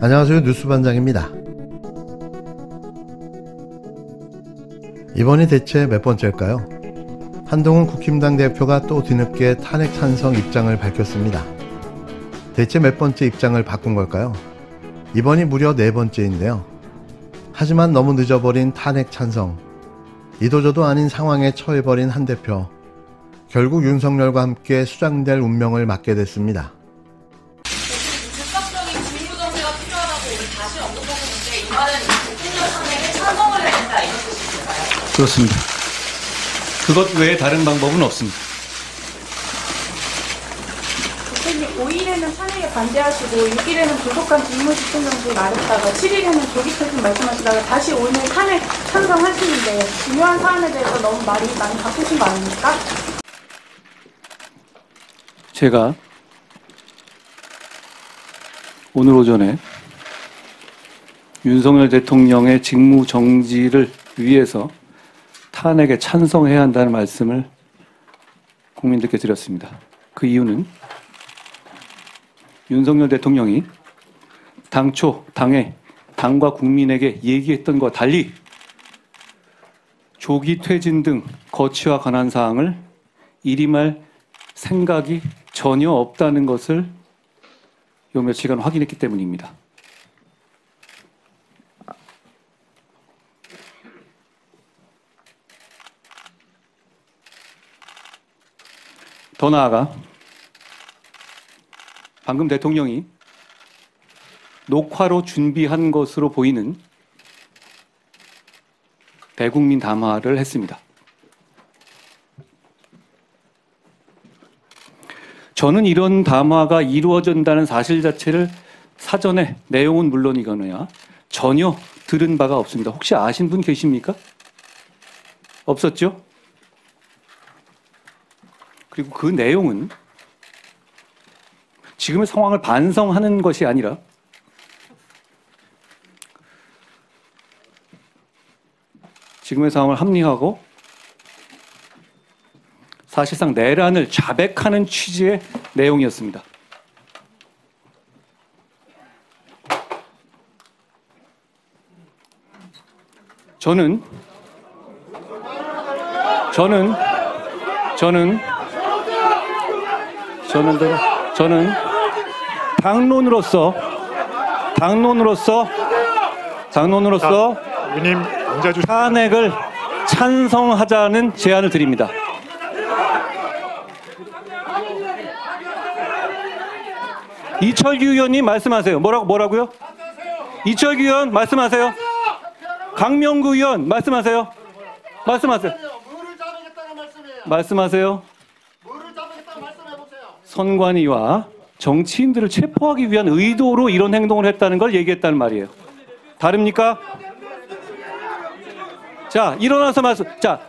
안녕하세요. 뉴스반장입니다. 이번이 대체 몇 번째일까요? 한동훈 국힘당 대표가 또 뒤늦게 탄핵 찬성 입장을 밝혔습니다. 대체 몇 번째 입장을 바꾼 걸까요? 이번이 무려 4번째인데요. 하지만 너무 늦어버린 탄핵 찬성. 이도저도 아닌 상황에 처해버린 한 대표. 결국 윤석열과 함께 수장될 운명을 맞게 됐습니다. 즉각적인 직무정지가 필요하다고 오늘 다시 언급하셨는데 이 말은 대통령 탄핵에 찬성을 해야 된다 이런 뜻이실까요? 그렇습니다. 그것 외에 다른 방법은 없습니다. 대표님 5일에는 탄핵에 반대하시고 6일에는 조속한 직무집행정지 말했다가 7일에는 조기 퇴진 말씀하시다가 다시 오늘 탄핵 찬성하시는데 중요한 사안에 대해서 너무 말이 많이 바꾸신 거 아닙니까? 제가 오늘 오전에 윤석열 대통령의 직무정지를 위해서 탄핵에 찬성해야 한다는 말씀을 국민들께 드렸습니다. 그 이유는 윤석열 대통령이 당초 당과 국민에게 얘기했던 것과 달리 조기 퇴진 등 거취와 관한 사항을 일임할 생각이 전혀 없다는 것을 요 며칠간 확인했기 때문입니다. 더 나아가 방금 대통령이 녹화로 준비한 것으로 보이는 대국민 담화를 했습니다. 저는 이런 담화가 이루어진다는 사실 자체를 사전에 내용은 물론이거나 전혀 들은 바가 없습니다. 혹시 아신 분 계십니까? 없었죠? 그리고 그 내용은 지금의 상황을 반성하는 것이 아니라 지금의 상황을 합리화하고 사실상 내란을 자백하는 취지의 내용이었습니다. 저는 당론으로서 탄핵을 찬성하자는 제안을 드립니다. 이철규 의원님 말씀하세요. 뭐라고요? 이철규 의원 말씀하세요. 강명구 의원 말씀하세요. 말씀하세요. 선관위와 정치인들을 체포하기 위한 의도로 이런 행동을 했다는 걸 얘기했다는 말이에요. 다릅니까? 자, 일어나서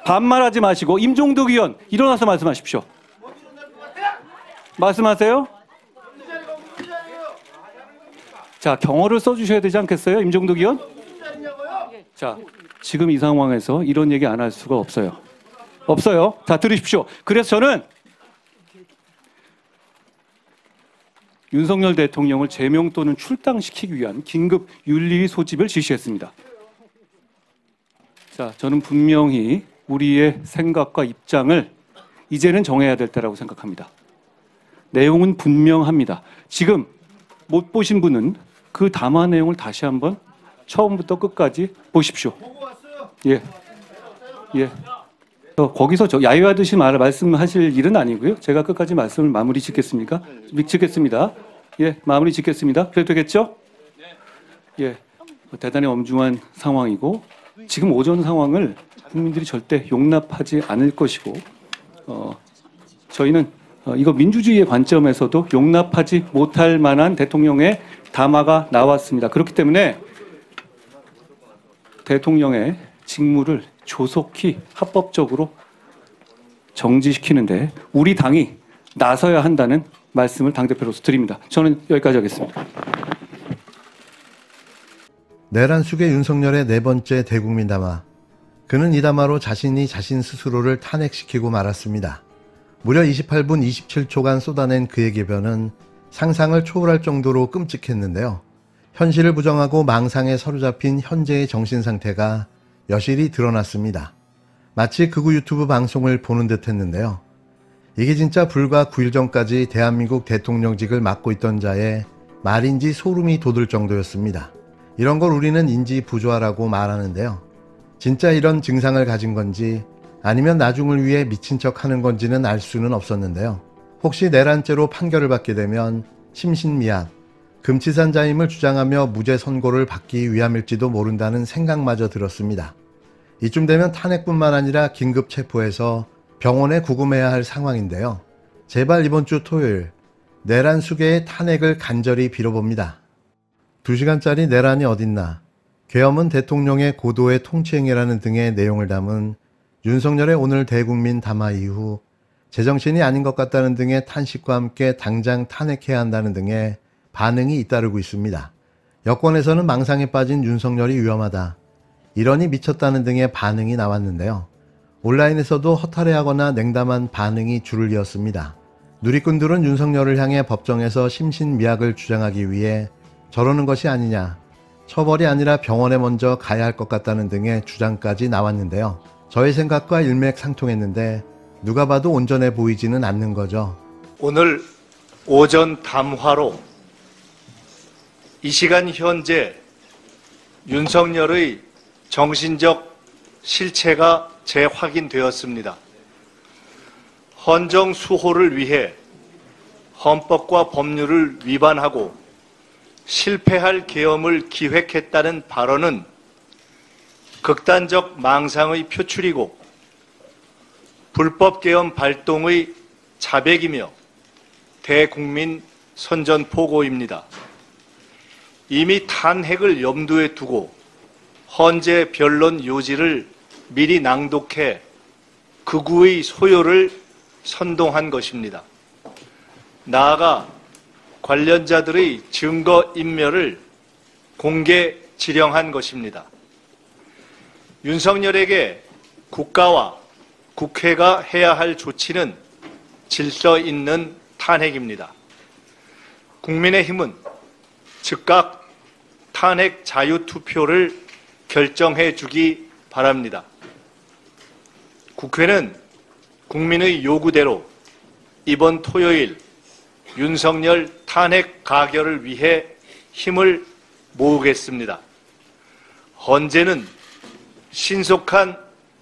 반말하지 마시고 임종덕 의원 일어나서 말씀하십시오. 말씀하세요. 자, 경어를 써주셔야 되지 않겠어요, 임종덕 의원? 자, 지금 이 상황에서 이런 얘기 안 할 수가 없어요. 자, 들으십시오. 그래서 저는 윤석열 대통령을 제명 또는 출당시키기 위한 긴급 윤리 소집을 지시했습니다. 자, 저는 분명히 우리의 생각과 입장을 이제는 정해야 될 때라고 생각합니다. 내용은 분명합니다. 지금 못 보신 분은 그 담화 내용을 다시 한번 처음부터 끝까지 보십시오. 예. 거기서 야유하듯이 말씀하실 일은 아니고요. 제가 끝까지 말씀을 마무리 짓겠습니다. 예, 마무리 짓겠습니다. 그래도 되겠죠? 예, 대단히 엄중한 상황이고 지금 오전 상황을 국민들이 절대 용납하지 않을 것이고 저희는 이거 민주주의의 관점에서도 용납하지 못할 만한 대통령의 담화가 나왔습니다. 그렇기 때문에 대통령의 직무를 조속히 합법적으로 정지시키는데 우리 당이 나서야 한다는 말씀을 당대표로서 드립니다. 저는 여기까지 하겠습니다. 내란 숙의 윤석열의 4번째 대국민 담화. 그는 이 담화로 자신이 자신 스스로를 탄핵시키고 말았습니다. 무려 28분 27초간 쏟아낸 그의 궤변은 상상을 초월할 정도로 끔찍했는데요. 현실을 부정하고 망상에 사로잡힌 현재의 정신 상태가 여실히 드러났습니다. 마치 극우 유튜브 방송을 보는 듯 했는데요. 이게 진짜 불과 9일 전까지 대한민국 대통령직을 맡고 있던 자의 말인지 소름이 돋을 정도였습니다. 이런 걸 우리는 인지 부조화라고 말하는데요. 진짜 이런 증상을 가진 건지 아니면 나중을 위해 미친 척 하는 건지는 알 수는 없었는데요. 혹시 내란죄로 판결을 받게 되면 심신미약, 금치산자임을 주장하며 무죄 선고를 받기 위함일지도 모른다는 생각마저 들었습니다. 이쯤 되면 탄핵뿐만 아니라 긴급 체포해서 병원에 구금해야 할 상황인데요. 제발 이번 주 토요일 내란 수계의 탄핵을 간절히 빌어봅니다. 2시간짜리 내란이 어딨나, 계엄은 대통령의 고도의 통치행위라는 등의 내용을 담은 윤석열의 오늘 대국민 담화 이후 제정신이 아닌 것 같다는 등의 탄식과 함께 당장 탄핵해야 한다는 등의 반응이 잇따르고 있습니다. 여권에서는 망상에 빠진 윤석열이 위험하다, 이러니 미쳤다는 등의 반응이 나왔는데요. 온라인에서도 허탈해하거나 냉담한 반응이 줄을 이었습니다. 누리꾼들은 윤석열을 향해 법정에서 심신미약을 주장하기 위해 저러는 것이 아니냐, 처벌이 아니라 병원에 먼저 가야 할 것 같다는 등의 주장까지 나왔는데요. 저의 생각과 일맥상통했는데 누가 봐도 온전해 보이지는 않는 거죠. 오늘 오전 담화로 이 시간 현재 윤석열의 정신적 실체가 재확인되었습니다. 헌정 수호를 위해 헌법과 법률을 위반하고 실패할 계엄을 기획했다는 발언은 극단적 망상의 표출이고 불법 계엄 발동의 자백이며 대국민 선전포고입니다. 이미 탄핵을 염두에 두고 헌재 변론 요지를 미리 낭독해 극우의 소요를 선동한 것입니다. 나아가 관련자들의 증거인멸을 공개 지령한 것입니다. 윤석열에게 국가와 국회가 해야 할 조치는 질서 있는 탄핵입니다. 국민의힘은 즉각 탄핵 자유투표를 결정해 주기 바랍니다. 국회는 국민의 요구대로 이번 토요일 윤석열 탄핵 가결을 위해 힘을 모으겠습니다. 헌재는 신속한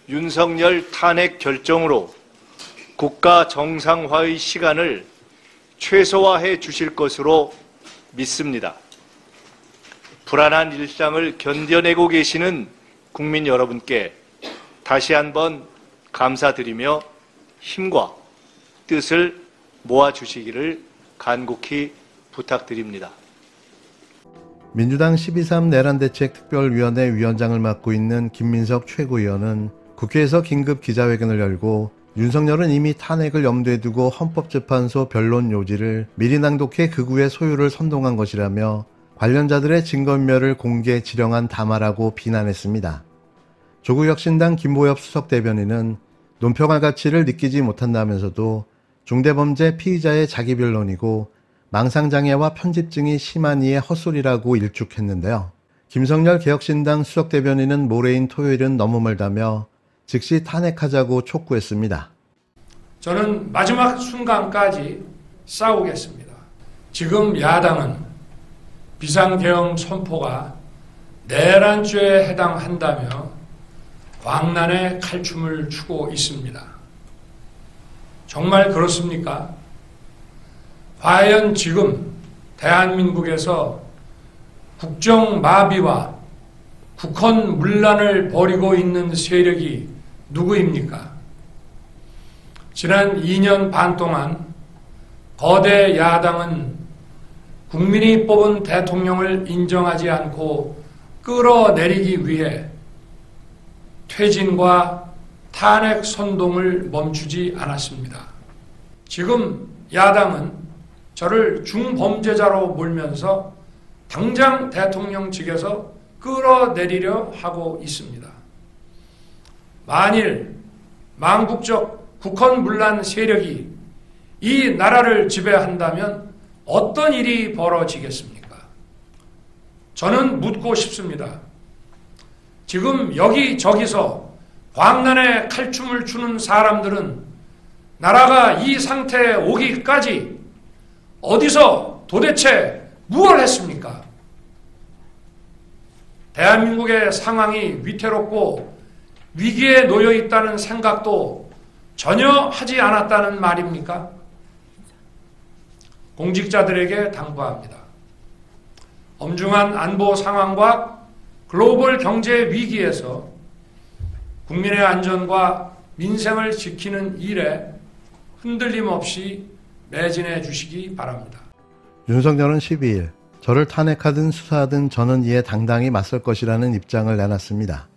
윤석열 탄핵 결정으로 국가 정상화의 시간을 최소화해 주실 것으로 믿습니다. 불안한 일상을 견뎌내고 계시는 국민 여러분께 다시 한번 감사드리며 힘과 뜻을 모아주시기를 간곡히 부탁드립니다. 민주당 12.3 내란대책특별위원회 위원장을 맡고 있는 김민석 최고위원은 국회에서 긴급 기자회견을 열고 윤석열은 이미 탄핵을 염두에 두고 헌법재판소 변론 요지를 미리 낭독해 극우의 소유를 선동한 것이라며 관련자들의 증거인멸을 공개 지령한 담화라고 비난했습니다. 조국혁신당 김보엽 수석대변인은 논평할 가치를 느끼지 못한다면서도 중대범죄 피의자의 자기 변론이고 망상장애와 편집증이 심한 이의 헛소리라고 일축했는데요. 김성열 개혁신당 수석대변인은 모레인 토요일은 너무 멀다며 즉시 탄핵하자고 촉구했습니다. 저는 마지막 순간까지 싸우겠습니다. 지금 야당은 비상계엄 선포가 내란죄에 해당한다며 광란의 칼춤을 추고 있습니다. 정말 그렇습니까? 과연 지금 대한민국에서 국정마비와 국헌문란을 벌이고 있는 세력이 누구입니까? 지난 2년 반 동안 거대 야당은 국민이 뽑은 대통령을 인정하지 않고 끌어내리기 위해 퇴진과 탄핵 선동을 멈추지 않았습니다. 지금 야당은 저를 중범죄자로 몰면서 당장 대통령직에서 끌어내리려 하고 있습니다. 만일 망국적 국헌문란 세력이 이 나라를 지배한다면 어떤 일이 벌어지겠습니까? 저는 묻고 싶습니다. 지금 여기저기서 광란의 칼춤을 추는 사람들은 나라가 이 상태에 오기까지 어디서 도대체 무엇을 했습니까? 대한민국의 상황이 위태롭고 위기에 놓여 있다는 생각도 전혀 하지 않았다는 말입니까? 공직자들에게 당부합니다. 엄중한 안보 상황과 글로벌 경제 위기에서 국민의 안전과 민생을 지키는 일에 흔들림 없이 매진해 주시기 바랍니다. 윤석열은 12일 저를 탄핵하든 수사하든 저는 이에 당당히 맞설 것이라는 입장을 내놨습니다.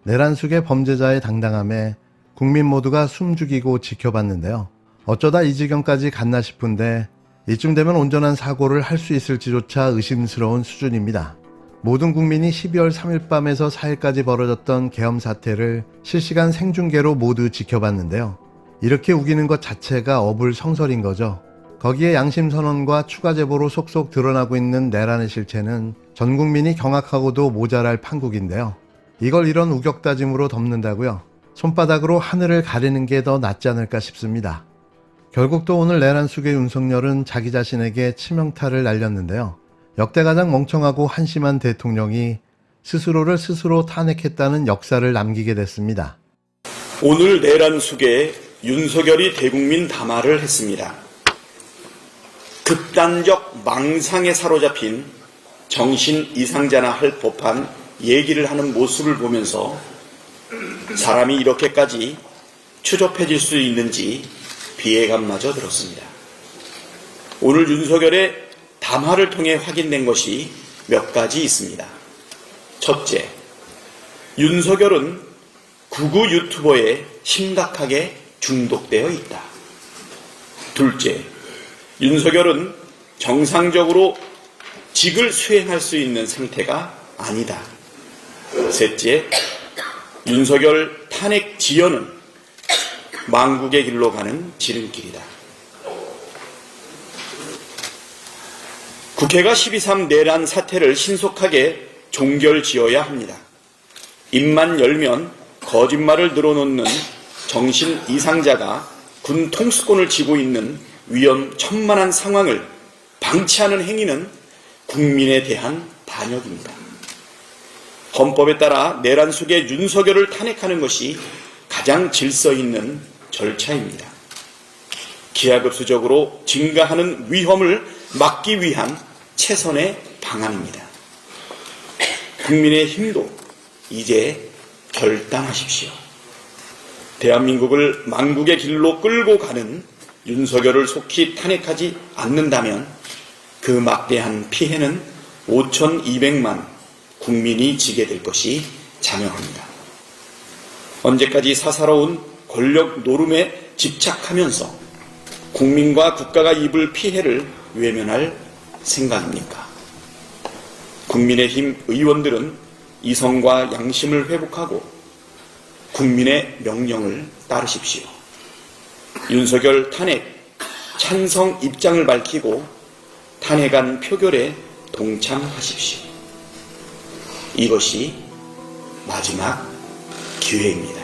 내란숙의 범죄자의 당당함에 국민 모두가 숨죽이고 지켜봤는데요. 어쩌다 이 지경까지 갔나 싶은데 이쯤 되면 온전한 사고를 할 수 있을지조차 의심스러운 수준입니다. 모든 국민이 12월 3일 밤에서 4일까지 벌어졌던 계엄 사태를 실시간 생중계로 모두 지켜봤는데요. 이렇게 우기는 것 자체가 어불성설인 거죠. 거기에 양심선언과 추가 제보로 속속 드러나고 있는 내란의 실체는 전 국민이 경악하고도 모자랄 판국인데요. 이걸 이런 우격다짐으로 덮는다고요? 손바닥으로 하늘을 가리는 게 더 낫지 않을까 싶습니다. 결국 또 오늘 내란 속의 윤석열은 자기 자신에게 치명타를 날렸는데요. 역대 가장 멍청하고 한심한 대통령이 스스로를 스스로 탄핵했다는 역사를 남기게 됐습니다. 오늘 내란 속에 윤석열이 대국민 담화를 했습니다. 극단적 망상에 사로잡힌 정신 이상자나 할 법한 얘기를 하는 모습을 보면서 사람이 이렇게까지 추접해질 수 있는지 비애감마저 들었습니다. 오늘 윤석열의 담화를 통해 확인된 것이 몇 가지 있습니다. 첫째, 윤석열은 극우 유튜버에 심각하게 중독되어 있다. 둘째, 윤석열은 정상적으로 직을 수행할 수 있는 상태가 아니다. 셋째, 윤석열 탄핵 지연은 망국의 길로 가는 지름길이다. 국회가 12.3 내란 사태를 신속하게 종결지어야 합니다. 입만 열면 거짓말을 늘어놓는 정신 이상자가 군 통수권을 쥐고 있는 위험천만한 상황을 방치하는 행위는 국민에 대한 반역입니다. 헌법에 따라 내란 속의 윤석열을 탄핵하는 것이 가장 질서 있는 절차입니다. 기하급수적으로 증가하는 위험을 막기 위한 최선의 방안입니다. 국민의힘도 이제 결단하십시오. 대한민국을 망국의 길로 끌고 가는 윤석열을 속히 탄핵하지 않는다면 그 막대한 피해는 5,200만 국민이 지게 될 것이 자명합니다. 언제까지 사사로운 권력 노름에 집착하면서 국민과 국가가 입을 피해를 외면할 생각입니까? 국민의힘 의원들은 이성과 양심을 회복하고 국민의 명령을 따르십시오. 윤석열 탄핵 찬성 입장을 밝히고 탄핵안 표결에 동참하십시오. 이것이 마지막 기회입니다.